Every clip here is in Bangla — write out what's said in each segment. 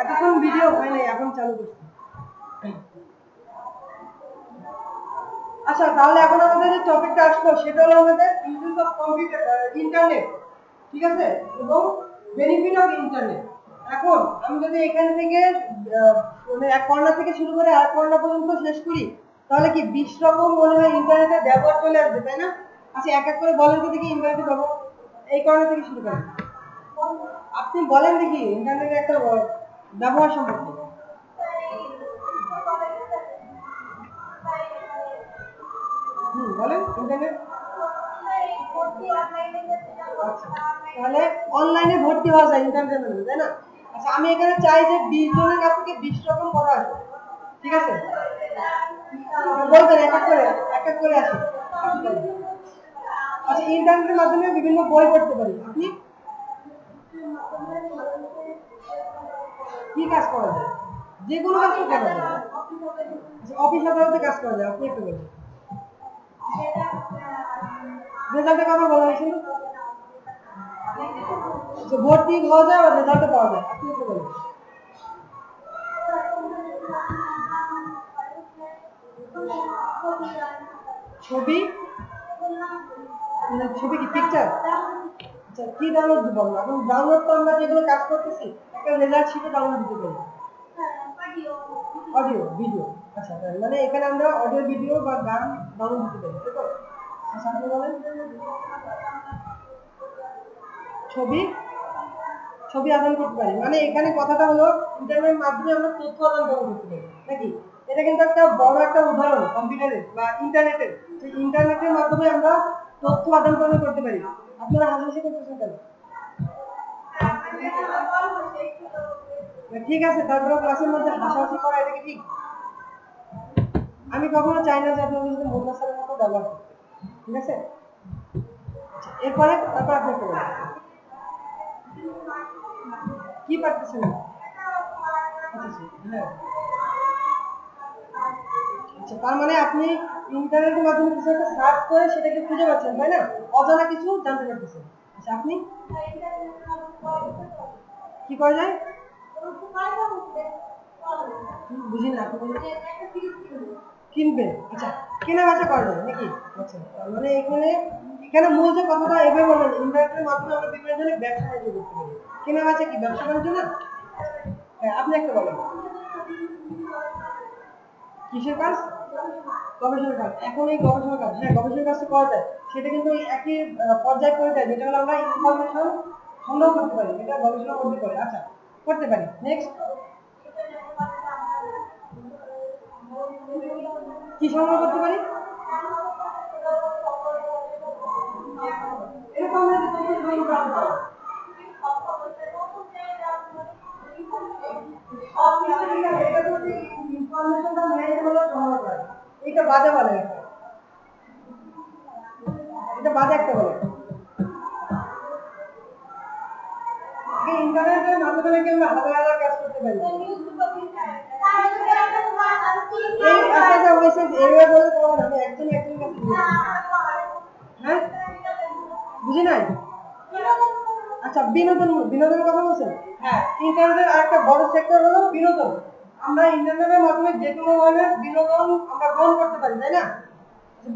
এতক্ষণ ভিডিও হয় নাই, এখন চালু করছি। আচ্ছা, তাহলে এখন আমাদের যে টপিকটা আসলো সেটা হলো আমাদের ইউজ অফ কম্পিউটার, ইন্টারনেট, ঠিক আছে, এবং বেনিফিট অফ ইন্টারনেট। এখন আমি যদি এখান থেকে মানে এক কর্নার থেকে শুরু করে আর কর্নার পর্যন্ত শেষ করি, তাহলে কি 20 রকম মনে হয় ইন্টারনেটের ব্যবহার চলে আসবে, তাই না? আচ্ছা, এক এক করে বলেন তো দেখি ইন্টারনেটের ব্যবহার। এই কর্নার থেকে শুরু করেন, আপনি বলেন দেখি ইন্টারনেটের একটা ব্যবহার সম্পর্কে। বলেন ইন্টারনেট। তাহলে অনলাইনে ভর্তি হওয়া যায় ইন্টারনেটের মাধ্যমে, তাই না? আচ্ছা, আমি এখানে চাই যে 20 জনের কাছ থেকে 20 রকম কথা আসবে, ঠিক আছে? বলবেন এক এক করে আসে। আচ্ছা, ইন্টারনেটের মাধ্যমে বিভিন্ন বই পড়তে পারি। আপনি কি কাজ করা যায়? যে কোনো কাজ করা যায়। অফিস আদালতে কাজ করা যায়। আপনি একটু বলুন। রেজাল্টের কথা বলা হয়েছিল, ভর্তি হওয়া যায় আর রেজাল্টও পাওয়া যায়। আপনি একটু বলুন। ছবি, ছবি কি পিকচার? আচ্ছা, কি ডাউনলোড দিব আমরা? এখন ডাউনলোড তো আমরা যেগুলো কাজ করতেছি একটা রেজাল্ট শিটে ডাউনলোড দিতে পারি। অডিও ভিডিও, আচ্ছা, মানে এখানে আমরা অডিও ভিডিও বা গান ডাউনলোড দিতে পারি, তাই তো? আচ্ছা, আপনি বলেন। ছবি, ছবি আদান করতে পারি, মানে এখানে কথাটা হলো ইন্টারনেটের মাধ্যমে আমরা তথ্য আদান প্রদান করতে পারি নাকি? এটা কিন্তু একটা বড় একটা উদাহরণ কম্পিউটারের বা ইন্টারনেটের, যে ইন্টারনেটের মাধ্যমে আমরা তথ্য আদান প্রদান করতে পারি। আপনারা হাসাহাসি করতেছেন কেন? ঠিক আছে, তারপরে ক্লাসের মধ্যে হাসাহাসি করা এটা কি ঠিক? আমি কখনো চাই না যে আপনাদের সাথে মোল্লা স্যারের মতো ব্যবহার করতে, ঠিক আছে? এরপরে তারপর আপনি করবেন কি পারতেছেন না? হ্যাঁ, আচ্ছা, তার মানে আপনি ইন্টারনেটের মাধ্যমে কিছু একটা সার্চ করে সেটাকে খুঁজে পাচ্ছেন, তাই না? অজানা কিছু জানতে পারতেছেন। আচ্ছা, আপনি কি করা যায়? বুঝি না, কিনবে। আচ্ছা, কেনা বেচা করা যায় নাকি? আচ্ছা, মানে এখানে এখানে মূল যে কথাটা এভাবে বলেন, ইন্টারনেটের মাধ্যমে আমরা বিভিন্ন ধরনের ব্যবসা বাণিজ্য করতে পারি। কেনা বেচা কি ব্যবসা বাণিজ্য না? হ্যাঁ, আপনি একটা বলেন। কিসের কাজ? গবেষণার কাজ। এখন এই গবেষণার কাজ, হ্যাঁ, গবেষণার কাজটা করা যায়, সেটা কিন্তু একই পর্যায়ে করে দেয়, যেটা হলো আমরা ইনফরমেশন সংগ্রহ করতে পারি, এটা গবেষণা করতে পারি। আচ্ছা, করতে পারি। নেক্সট, কি সংগ্রহ করতে পারি? এরকম এটা বাজে বলে, এটা বাজে একটা বলে। ইন্টারনেটের মাধ্যমে কি আমরা হাজার হাজার কাজ করতে পারি? এই কাজটা হয়েছে এভাবে বলে তখন আমি একজন একজন কাজ করি। হ্যাঁ, বুঝি নাই। আচ্ছা, বিনোদন, বিনোদনের কথা বলছেন। হ্যাঁ, ইন্টারনেটের আরেকটা বড় সেক্টর হলো বিনোদন। আমরা ইন্টারনেটের মাধ্যমে যে কোনো ধরনের বিনোদন আমরা গ্রহণ করতে পারি, তাই না?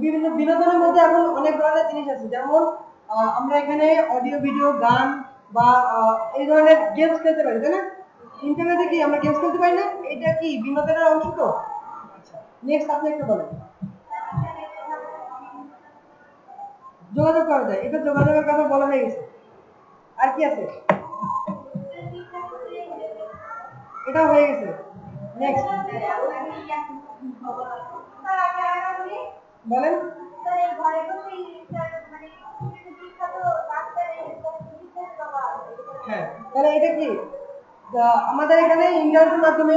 বিভিন্ন বিনোদনের মধ্যে এখন অনেক ধরনের জিনিস আছে, যেমন আমরা এখানে অডিও ভিডিও গান বা এই ধরনের গেমস খেলতে পারি, তাই না? ইন্টারনেটে কি আমরা গেমস খেলতে পারি না? এটা কি বিনোদনের অংশ তো? আচ্ছা, নেক্সট আপনি একটু বলেন। যোগাযোগ করা যায়, এটা যোগাযোগের কথা বলা হয়ে গেছে। আর কি আছে? এটা হয়ে গেছে। নেক্সট বলেন। হ্যাঁ, তাহলে এটা কি আমাদের এখানে ইন্টারনেটের মাধ্যমে?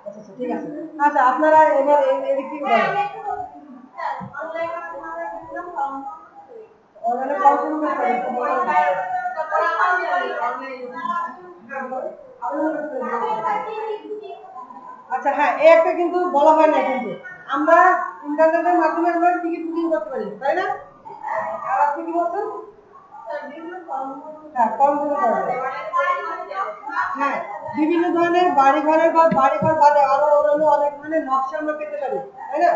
আচ্ছা, ঠিক আছে। আচ্ছা, আপনারা এবার এদিক থেকে বলেন। অনলাইনে পড়াশোনা করতে পারেন। আচ্ছা, হ্যাঁ, এই একটা কিন্তু বলা হয় না, কিন্তু আমরা ইন্টারনেটের মাধ্যমে আমরা টিকিট বুকিং করতে পারি, তাই না? আর আপনি কি বলছেন? হ্যাঁ, ফর্ম ফিল করা যায়। হ্যাঁ, বিভিন্ন ধরনের বাড়িঘরের বা বাড়িঘর বাদে আরো অন্যান্য অনেক ধরনের নকশা আমরা পেতে পারি, তাই না?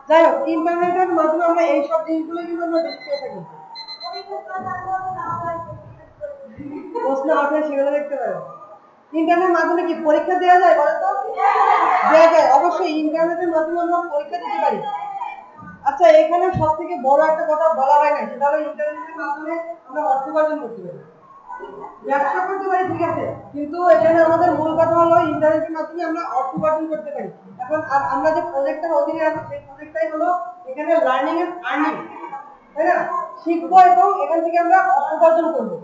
যাই হোক, ইন্টারনেটের মাধ্যমে আমরা এইসব জিনিসগুলো কিন্তু আমরা বেশি পেয়ে থাকি। প্রশ্ন আসে সেগুলো দেখতে পারো। ইন্টারনেটের মাধ্যমে কি পরীক্ষা দেওয়া যায় বলো তো? দেওয়া যায়, অবশ্যই ইন্টারনেটের মাধ্যমে আমরা পরীক্ষা দিতে পারি। আচ্ছা, এখানে সব থেকে বড় একটা কথা বলা হয় না, সেটা হলো ইন্টারনেটের মাধ্যমে আমরা অর্থ উপার্জন করতে পারি, ব্যবসা করতে পারি, ঠিক আছে, কিন্তু এখানে আমাদের মূল কথা হলো ইন্টারনেটের মাধ্যমে আমরা অর্থ উপার্জন করতে পারি। এখন আর আমরা যে প্রজেক্টের অধীনে আছি সেই প্রজেক্টটাই হলো এখানে লার্নিং এন্ড আর্নিং, তাই না? শিখবো এবং এখান থেকে আমরা অর্থ উপার্জন করবো।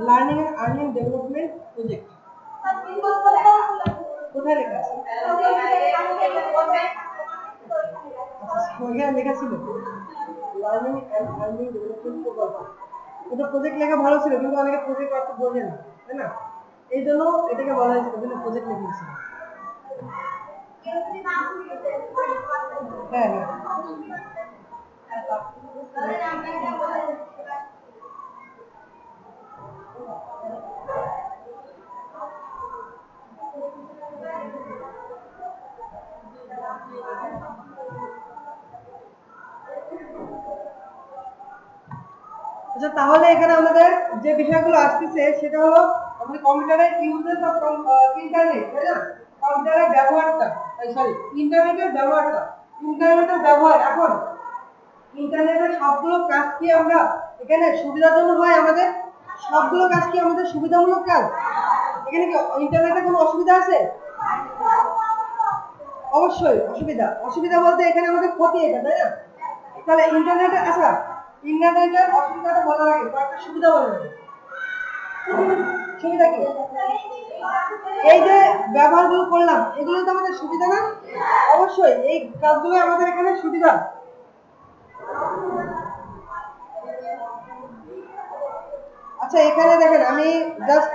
Learning and earning development project কোথায় লেখা আছে? ওইখানে লেখা ছিল লার্নিং এন্ড আর্নিং ডেভেলপমেন্ট প্রকল্প। এটা প্রজেক্ট লেখা ভালো ছিল, কিন্তু অনেকে প্রজেক্ট অর্থ বোঝে না, তাই না? এই জন্য এটাকে বলা হয়েছে প্রজেক্ট লিখেছিল। হ্যাঁ হ্যাঁ, আচ্ছা, তাহলে এখানে আমাদের যে বিষয়গুলো আসতেছে সেটা হলো আমাদের কম্পিউটারের ইউজেস অফ ইন্টারনেট, তাই না? কম্পিউটারের ব্যবহারটা, সরি, ইন্টারনেটের ব্যবহারটা, ইন্টারনেটের ব্যবহার। এখন ইন্টারনেটের সবগুলো কাজ কি আমরা এখানে সুবিধাজনক হয়? আমাদের সবগুলো কাজ কি আমাদের সুবিধামূলক কাজ? এখানে কি ইন্টারনেটে কোনো অসুবিধা আছে? অবশ্যই অসুবিধা। অসুবিধা বলতে এখানে আমাদের ক্ষতি, এটা, তাই না? তাহলে ইন্টারনেটে, আচ্ছা, ইন্টারনেটের অসুবিধাটা বলার আগে কয়েকটা সুবিধা বলা যাবে। সুবিধা কি? এই যে ব্যবহারগুলো করলাম, এগুলো তো আমাদের সুবিধা না? অবশ্যই এই কাজগুলো আমাদের এখানে সুবিধা। আচ্ছা, এখানে দেখেন, আমি জাস্ট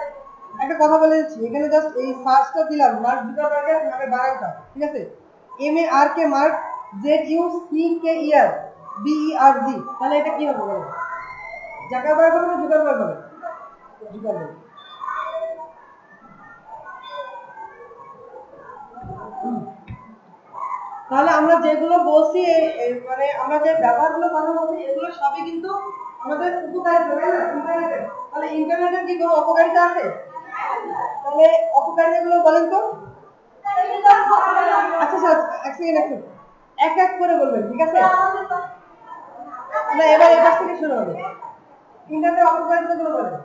একটা কথা বলে দিচ্ছি, এখানে জাস্ট এই সার্চটা দিলাম মার্ক জুকারবার্গের নামে বানানটা, ঠিক আছে? MARK মার্ক ZUCKERBERG, তাহলে এটা কি হবে? জাকারবার্গ হবে না জুকারবার্গ হবে? জুকারবার্গ। তাহলে আমরা যেগুলো বলছি, মানে আমরা যে ব্যবহারগুলো কথা বলছি, এগুলো সবই কিন্তু আমাদের উপকারিতা, তাই না? ইন্টারনেটে, তাহলে ইন্টারনেটের কি কোনো অপকারিতা আছে? তাহলে অপকারিতাগুলো বলেন তো। আচ্ছা স্যার, এক সেকেন্ড, এক এক করে বলবেন, ঠিক আছে? না, এবার এবার থেকে শুরু হবে। ইন্টারনেটের অপকারিতাগুলো বলেন।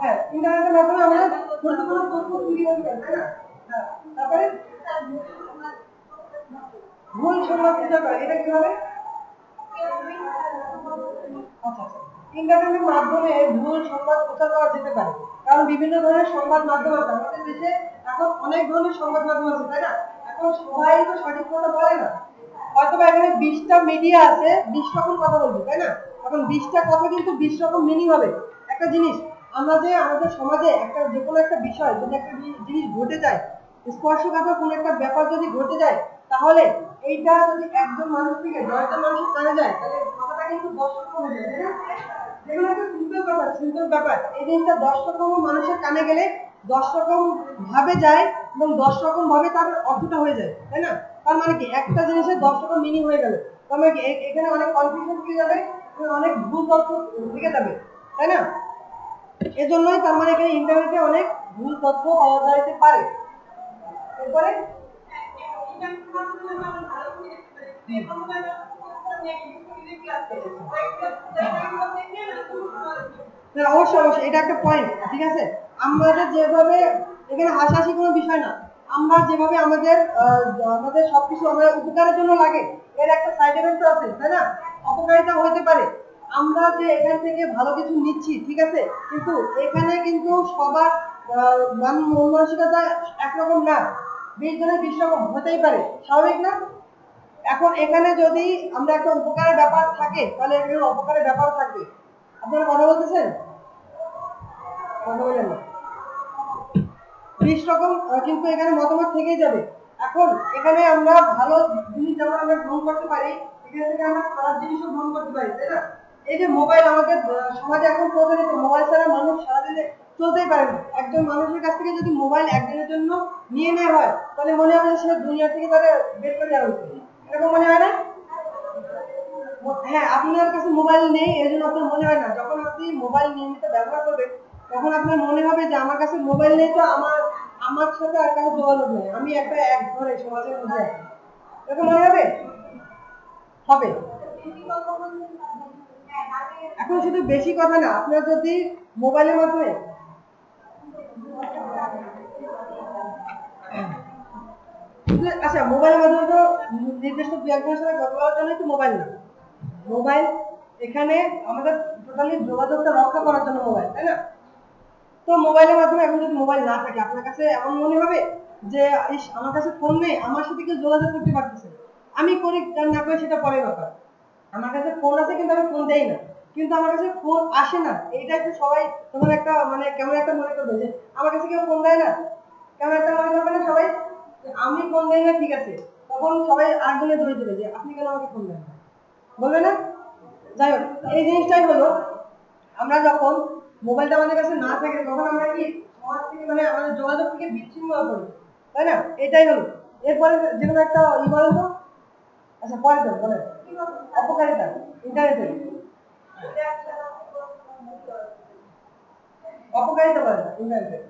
হ্যাঁ, ইন্টারনেটের মাধ্যমে আমরা গুরুত্বপূর্ণ তথ্য চুরি হতে পারে, তাই না? হ্যাঁ, তারপরে ভুল সংবাদ প্রচার করে, এটা কি হবে? আচ্ছা, ইন্টারনেটের মাধ্যমে ভুল সংবাদ প্রচার করা যেতে পারে, কারণ বিভিন্ন ধরনের সংবাদ মাধ্যম আছে আমাদের দেশে। এখন অনেক ধরনের সংবাদ মাধ্যম আছে, তাই না? এখন সবাই তো সঠিক কথা বলে না, হয়তো এখানে 20টা মিডিয়া আছে, 20 রকম কথা বলবে, তাই না? এখন 20টা কথা কিন্তু 20 রকম মিনিং হবে। একটা জিনিস, আমরা যে আমাদের সমাজে একটা যে কোনো একটা বিষয় যদি একটা জিনিস ঘটে যায়, স্পর্শকাতর কোনো একটা ব্যাপার যদি ঘটে যায়, তাহলে এইটা যদি একজন মানুষ থেকে 10টা মানুষের কানে যায়, তাহলে কথাটা কিন্তু 10 রকম হয়ে যায়, তাই না? যেগুলো একটা সিম্পল ব্যাপার, এই জিনিসটা 10 রকম মানুষের কানে গেলে 10 রকম ভাবে যায় এবং 10 রকম ভাবে তার অর্থটা হয়ে যায়, তাই না? তার মানে কি একটা জিনিসের 10 রকম মিনিং হয়ে গেল, তার মানে কি এখানে অনেক কনফিউশন থেকে যাবে, অনেক ভুল তথ্য থেকে যাবে, তাই না? এজন্যই তার মানে এখানে ইন্টারনেটে অনেক ভুল তথ্য পাওয়া যাইতে পারে। এরপরে অবশ্যই অবশ্যই এটা একটা পয়েন্ট, ঠিক আছে? আমাদের যেভাবে এখানে হাসাহাসি কোনো বিষয় না, আমরা যেভাবে আমাদের আমাদের সবকিছু আমাদের উপকারের জন্য লাগে, এর একটা সাইড এফেক্ট আছে, তাই না? অপকারিতা হতে পারে। আমরা যে এখান থেকে ভালো কিছু নিচ্ছি, ঠিক আছে, কিন্তু এখানে কিন্তু সবার মন মানসিকতা একরকম না, 20 জনের 20 রকম হতেই পারে, স্বাভাবিক না? এখন এখানে যদি আমরা একটা উপকারের ব্যাপার থাকে, তাহলে এখানে অপকারের ব্যাপার থাকবে। আপনারা কথা বলতেছেন? কথা বলেন না। 20 রকম কিন্তু এখানে মতামত থেকেই যাবে। এখন এখানে আমরা ভালো জিনিস যেমন আমরা গ্রহণ করতে পারি, এখান থেকে আমরা খারাপ জিনিসও গ্রহণ করতে পারি, তাই না? এই যে মোবাইল আমাদের সমাজে এখন প্রচলিত, মোবাইল ছাড়া মানুষ সারাদিনে চলতেই পারে না। একজন মানুষের কাছ থেকে যদি মোবাইল একদিনের জন্য নিয়ে নেওয়া হয়, তাহলে মনে হবে যে সে দুনিয়া থেকে তাহলে বের করে দেওয়া হয়েছে, এরকম মনে হয় না? হ্যাঁ, আপনার কাছে মোবাইল নেই এই জন্য আপনার মনে হয় না। যখন আপনি মোবাইল নিয়মিত ব্যবহার করবেন তখন আপনার মনে হবে যে আমার কাছে মোবাইল নেই, তো আমার সাথে আর কারো যোগাযোগ নেই, আমি একটা এক ঘরে সমাজের মধ্যে আছি, এরকম মনে হবে? হবে। এখন শুধু বেশি কথা না, আপনার যদি মোবাইলের মাধ্যমে আচ্ছা, মোবাইলের মাধ্যমে তো নির্দিষ্ট দু একজনের সাথে কথা বলার জন্যই তো মোবাইল না। মোবাইল এখানে আমাদের টোটালি যোগাযোগটা রক্ষা করার জন্য মোবাইল, তাই না? তো মোবাইলের মাধ্যমে এখন যদি মোবাইল না থাকে আপনার কাছে এমন মনে হবে যে আমার কাছে ফোন নেই, আমার সাথে কেউ যোগাযোগ করতে পারতেছে, আমি করি না করি সেটা পরের ব্যাপার। আমার কাছে ফোন আছে কিন্তু আমি ফোন দেই না, কিন্তু আমার কাছে ফোন আসে না, এইটা একটু সবাই তখন একটা মানে কেমন একটা মনে করবে যে আমার কাছে কেউ ফোন দেয় না, কেমন একটা মনে করবে না সবাই? আমি ফোন দেই না, ঠিক আছে, তখন সবাই আরেকজনে ধরে দেবে যে আপনি কেন আমাকে ফোন দেন না, বলবে না? যাই হোক, এই জিনিসটাই হলো, আমরা যখন মোবাইলটা আমাদের কাছে না থাকে তখন আমরা কি সমাজ থেকে মানে আমাদের যোগাযোগ থেকে বিচ্ছিন্ন হয়ে পড়ি, তাই না? এটাই হলো। এরপরে যে কোনো একটা বলেন তো। আচ্ছা, পরে তো বলেন অপকারিতা ইন্টারনেটের, অপকারিতা বলেন ইন্টারনেটের।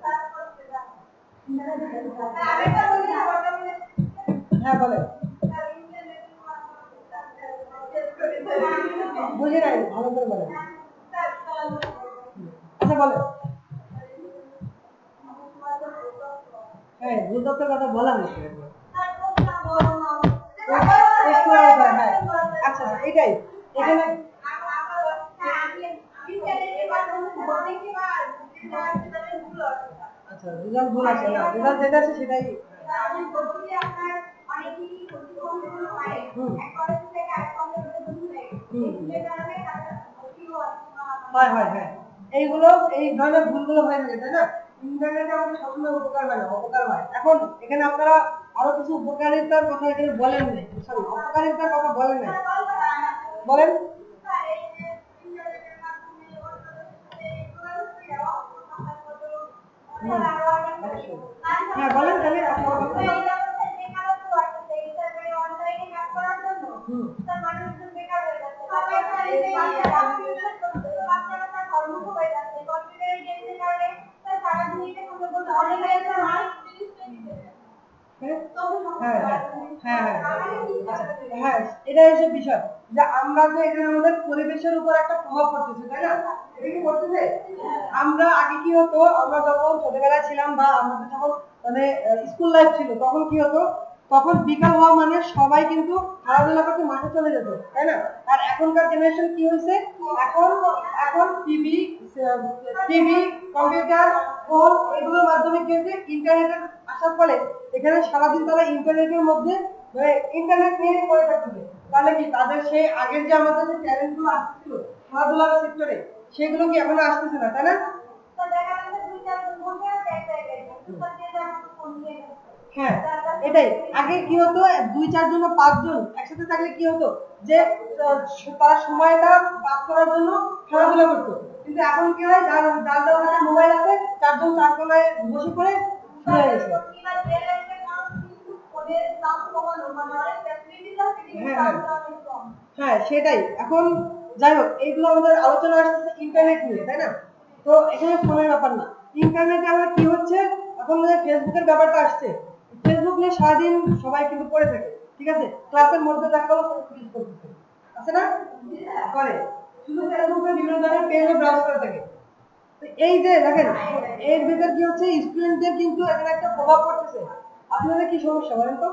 হ্যাঁ বলেন, বুঝি নাই, ভালো করে বলেন। আচ্ছা বলেন। হ্যাঁ, ভূতত্ত্বের কথা বলা হয়েছে। হ্যাঁ, আচ্ছা এটাই এখানে আচ্ছা রেজাল্ট ভুল আছে না, রেজাল্ট যেটা আছে সেটাই। হয় হয় হ্যাঁ, এইগুলো এই ধরনের ভুলগুলো হয়ে থাকে, তাই না? ইন্টারনেটে আমাদের সবসময় উপকার হয় না, অপকার হয়। এখন এখানে আপনারা আরো কিছু উপকারিতার কথা এখানে বলেন নাই, সরি অপকারিতার কথা বলেন নাই, বলেন। হ্যাঁ বলেন তাহলে হ্যাঁ, এটাই হচ্ছে বিষয় যে আমরা যে এখানে আমাদের পরিবেশের উপর একটা প্রভাব পড়তেছে, তাই না? এটা কি পড়তেছে? আমরা আগে কি হতো, আমরা যখন ছোটবেলায় ছিলাম বা আমাদের যখন মানে স্কুল লাইফ ছিল তখন কি হতো, তখন বিকাল হওয়া মানে সবাই কিন্তু খেলাধুলা করতে মাঠে চলে যেত, তাই না? আর এখনকার জেনারেশন কি হয়েছে, এখন এখন টিভি কম্পিউটার ফোন এগুলোর মাধ্যমে কিন্তু ইন্টারনেটের আসার ফলে এখানে সারাদিন তারা ইন্টারনেটের মধ্যে ইন্টারনেট নিয়ে পড়ে থাকতেছে। তাহলে কি তাদের সেই আগের যে আমাদের যে ট্যালেন্টগুলো আসছিল খেলাধুলার সেক্টরে সেগুলো কি এখনো আসতেছে না, তাই না? হ্যাঁ, এটাই আগে কি হতো, 2-4 জন 5 জন একসাথে থাকলে কি হতো যে তারা সময়টা পাস করার জন্য খেলাধুলা করতো। কিন্তু এখন কি হয়, যার হাতে মোবাইল আছে 4 জন 4 কোনায় বসে পড়ে শুয়ে গেছে। হ্যাঁ সেটাই। এখন যাই হোক, এইগুলো আমাদের আলোচনা আসছে ইন্টারনেট নিয়ে, তাই না? তো এখানে ফোনের ব্যাপার না, ইন্টারনেটে আমরা কি হচ্ছে এখন ফেসবুকের ব্যাপারটা আসছে। ফেসবুক নিয়ে সারাদিন সবাই কিন্তু পড়ে থাকে, ঠিক আছে, ক্লাসের মধ্যে দেখা গেলো ইউজ করতেছে, আছে না? করে শুধু ফেসবুকে বিভিন্ন ধরনের পেজে ব্রাউজ করে থাকে। এই যে দেখেন এর ভিতর কি হচ্ছে, স্টুডেন্টদের কিন্তু এখানে একটা প্রভাব পড়তেছে। আপনাদের কি সমস্যা বলেন তো?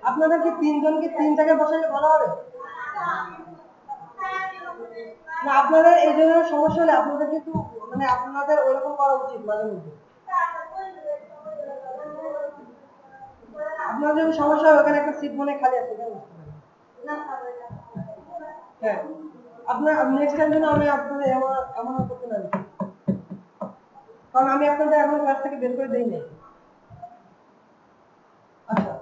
আপনাদের কি 3 জনকে 3 জায়গায় বসালে ভালো হবে না? আপনাদের এই ধরনের সমস্যা হলে আপনাদের কিন্তু মানে আপনাদের ওরকম করা উচিত মাঝে মধ্যে। আপনাদের যদি সমস্যা হয় ওখানে একটা সিট মনে খালি আছে, হ্যাঁ আপনার নেক্সট টাইম যেন আমি আপনাদের এমন করতে না। কারণ আমি আপনাদের এখন ক্লাস থেকে বের করে দেই নাই। আচ্ছা,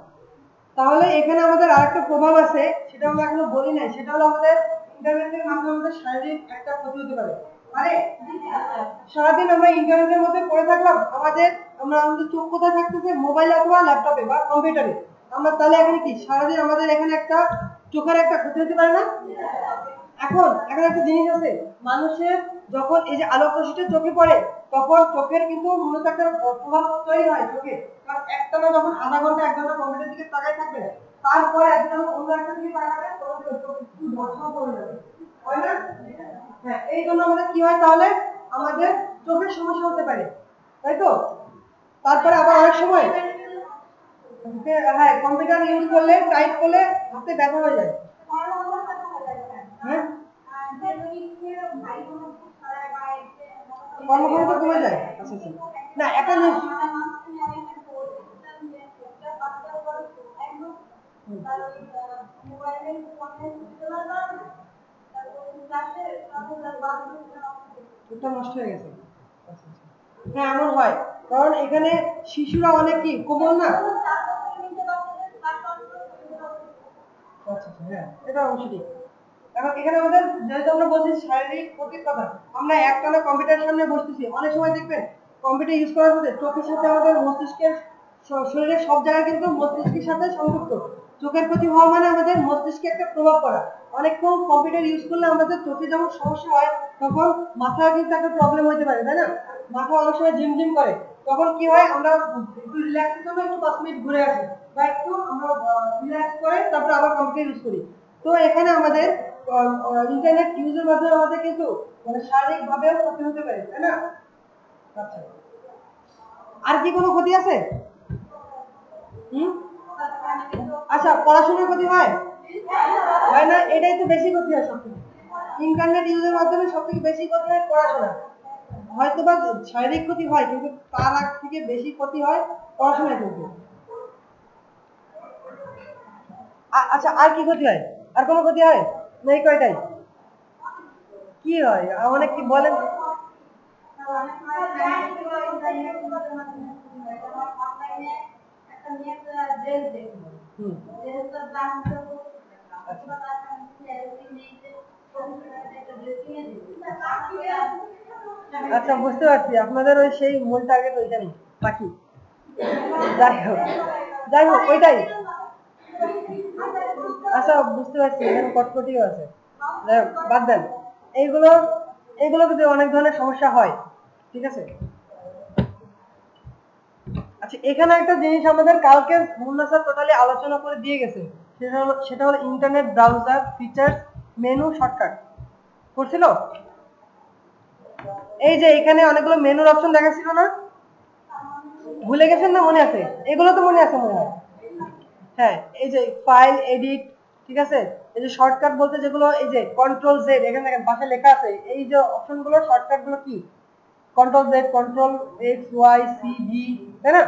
তাহলে এখানে আমাদের আরেকটা প্রভাব আছে, সেটা আমরা এখনো বলি নাই, সেটা হলো আমাদের ইন্টারনেটের মাধ্যমে আমাদের শারীরিক একটা ক্ষতি হতে পারে। মানে সারাদিন আমরা ইন্টারনেটের মধ্যে পড়ে থাকলাম, আমাদের চোখ কোথায় থাকতেছে? মোবাইল অথবা ল্যাপটপে বা কম্পিউটারে। আমরা তাহলে এখানে কি সারাদিন আমাদের এখানে একটা চোখের একটা ক্ষতি হতে পারে না? এখন একটা জিনিস আছে, মানুষের যখন এই যে আলোক রশ্মিটা চোখে পড়ে, তখন চোখের কিন্তু মূলত একটা প্রভাব তৈরি হয় চোখে। কারণ একটানা যখন আধা ঘন্টা 1 ঘন্টা কম্পিউটার দিকে তাকায় থাকবে, তারপরে একদম অন্য একটা দিকে তাকাবে, তখন চোখ একটু ধর্ষণ করে যাবে, হয় না? হ্যাঁ, এই জন্য আমাদের কি হয় তাহলে? আমাদের চোখের সমস্যা হতে পারে, তাই তো? তারপরে আবার অনেক সময় হ্যাঁ, কম্পিউটার ইউজ করলে, টাইপ করলে হাতে ব্যথা হয়ে যায়। হ্যাঁ, কর্মক্ষমতা কমে যায়। আচ্ছা আচ্ছা, না একটা জিনিস, এটা নষ্ট হয়ে গেছে। হ্যাঁ, এমন হয়, কারণ এখানে শিশুরা অনেক কি কোমল না। আচ্ছা আচ্ছা, হ্যাঁ, এটা অবশ্যই। এখন এখানে আমাদের যেহেতু আমরা বলছি শারীরিক ক্ষতির কথা, আমরা একটানা কম্পিউটারের সামনে বসতেছি, অনেক সময় দেখবেন কম্পিউটার ইউজ করার সাথে চোখের সাথে আমাদের মস্তিষ্কের, শরীরের সব জায়গায় কিন্তু মস্তিষ্কের সাথে সংযুক্ত। চোখের ক্ষতি হওয়া মানে আমাদের মস্তিষ্কে একটা প্রভাব পড়া। অনেকক্ষণ কম্পিউটার ইউজ করলে আমাদের চোখে যখন সমস্যা হয়, তখন মাথায় কিন্তু একটা প্রবলেম হতে পারে, তাই না? মাথা অনেক সময় ঝিমঝিম করে, তখন কি হয়? আমরা একটু রিল্যাক্সের জন্য একটু 5 মিনিট ঘুরে আসি, বা একটু আমরা রিল্যাক্স করে তারপর আবার কম্পিউটার ইউজ করি। তো এখানে আমাদের ইন্টারনেট ইউজের মাধ্যমে আমাদের কিন্তু মানে শারীরিক ভাবেও ক্ষতি হতে পারে, তাই না? আচ্ছা, আর কি কোনো ক্ষতি আছে? আচ্ছা, পড়াশোনার ক্ষতি হয়? হয় না, এটাই তো বেশি ক্ষতি হয় সবথেকে। ইন্টারনেট ইউজের মাধ্যমে সবথেকে বেশি ক্ষতি হয় পড়াশোনা। হয়তো বা শারীরিক ক্ষতি হয়, কিন্তু তার আগ থেকে বেশি ক্ষতি হয় পড়াশোনায় কিন্তু। আচ্ছা, আর কি ক্ষতি হয়? আর কোনো ক্ষতি হয়? না এই কয়টাই? কি হয় অনেক, কি বলেন? আচ্ছা, বুঝতে পারছি, আপনাদের ওই সেই মূল টার্গেট ওইখানে বাকি। যাই হোক, যাই হোক, ওইটাই। আচ্ছা, বুঝতে পারছি, এখানে কটকটিও আছে, যাই হোক, বাদ দেন এইগুলো। এইগুলো কিন্তু অনেক ধরনের সমস্যা হয়, ঠিক আছে? আচ্ছা, এখানে একটা জিনিস আমাদের কালকে মুন্না স্যার টোটালি আলোচনা করে দিয়ে গেছে, সেটা হলো internet browser features menu shortcut. করছিল? এই যে এখানে অনেকগুলো মেনুর অপশন দেখাচ্ছিল না? ভুলে গেছেন না মনে আছে? এগুলো তো মনে আছে মনে হয়। হ্যাঁ, এই যে ফাইল এডিট, ঠিক আছে? এই যে শর্টকাট বলতে যেগুলো, এই যে কন্ট্রোল জেড, এখানে দেখেন পাশে লেখা আছে, এই যে অপশনগুলো শর্টকাট গুলো কি? Control Z, control X Y C V, তাই না?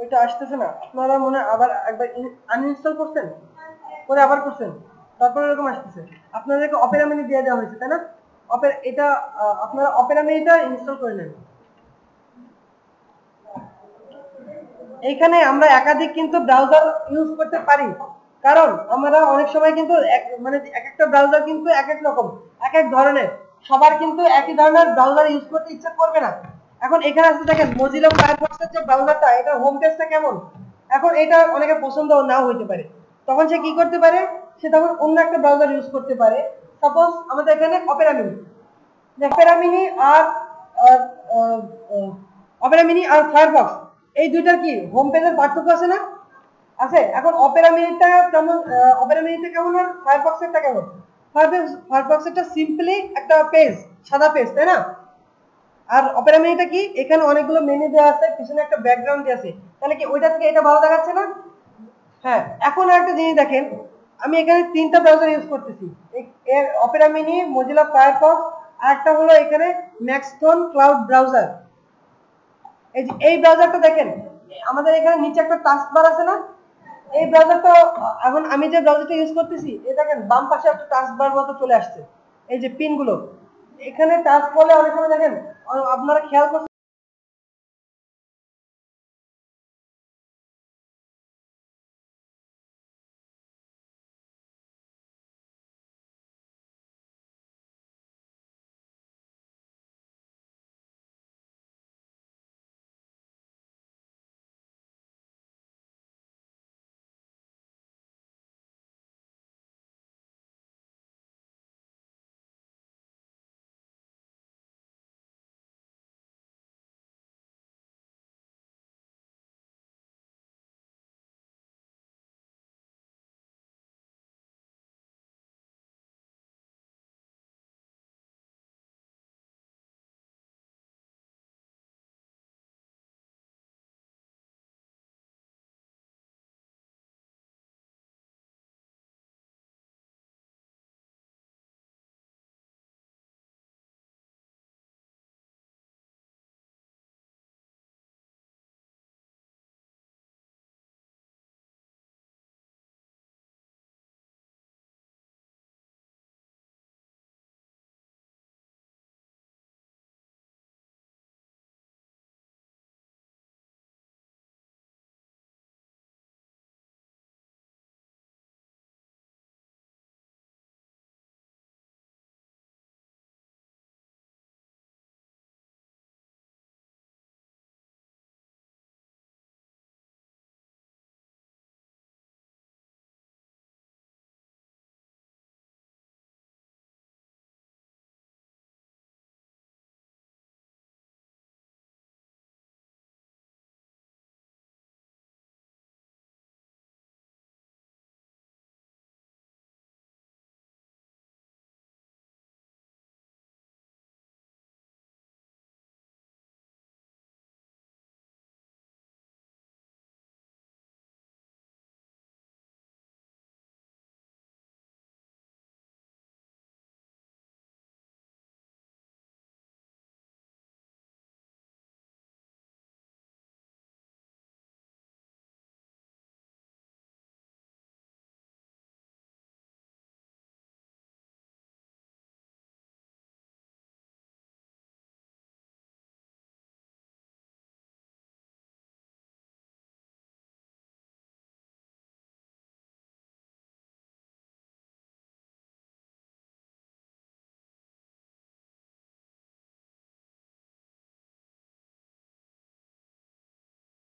ওইটা আসতেছে না, আপনারা মনে আবার একবার আনইনস্টল করছেন, করে আবার করছেন, তারপর এরকম আসতেছে। আপনাদেরকে অপেরা মিনি দিয়ে দেওয়া হয়েছে, তাই না? এটা আপনারা অপেরা মিনিটা ইনস্টল করে নেন। এইখানে আমরা একাধিক কিন্তু ব্রাউজার ইউজ করতে পারি, কারণ আমরা অনেক সময় কিন্তু মানে এক একটা ব্রাউজার কিন্তু এক এক রকম, এক এক ধরনের। সবার কিন্তু একই ধরনের ব্রাউজার ইউজ করতে ইচ্ছা করবে না। এখন এখানে আছে দেখেন মজিলা ফায়ারফক্সের যে ব্রাউজারটা, এটা হোম পেজটা কেমন, এখন এটা অনেকের পছন্দ নাও হইতে পারে। তখন সে কি করতে পারে? সে তখন অন্য একটা ব্রাউজার ইউজ করতে পারে। সাপোজ আমাদের এখানে অপেরা মিনি, অপেরা মিনি আর অপেরা মিনি আর ফায়ারফক্স, এই দুইটার কি হোম পেজের পার্থক্য আছে না? আছে। এখন অপেরা মিনিটা কেমন, অপেরা মিনিটা কেমন আর ফায়ারফক্সেরটা কেমন? ফায়ারফক্সেরটা সিম্পলি একটা পেজ, সাদা পেজ, তাই না? আর অপেরা মিনিটা কি, এখানে অনেকগুলো মেনু দেওয়া আছে, পিছনে একটা ব্যাকগ্রাউন্ড দেওয়া আছে, তাহলে কি ওইটা থেকে এটা ভালো দেখাচ্ছে না? হ্যাঁ, এখন একটা জিনিস দেখেন, আমি এখানে 3টা ব্রাউজার ইউজ করতেছি, এর অপেরা মিনি, মজিলা ফায়ারফক্স, আর একটা হলো এখানে ম্যাক্সথন ক্লাউড ব্রাউজার। এই ব্রাউজারটা দেখেন, আমাদের এখানে নিচে একটা টাস্কবার আছে না? এই ব্রাউজারটা, এখন আমি যে ব্রাউজারটা ইউজ করতেছি, এই দেখেন বাম পাশে একটা টাস্কবার মতো চলে আসছে, এই যে পিনগুলো, এখানে টাচ করলে অনেক সময় দেখেন আপনারা খেয়াল করছেন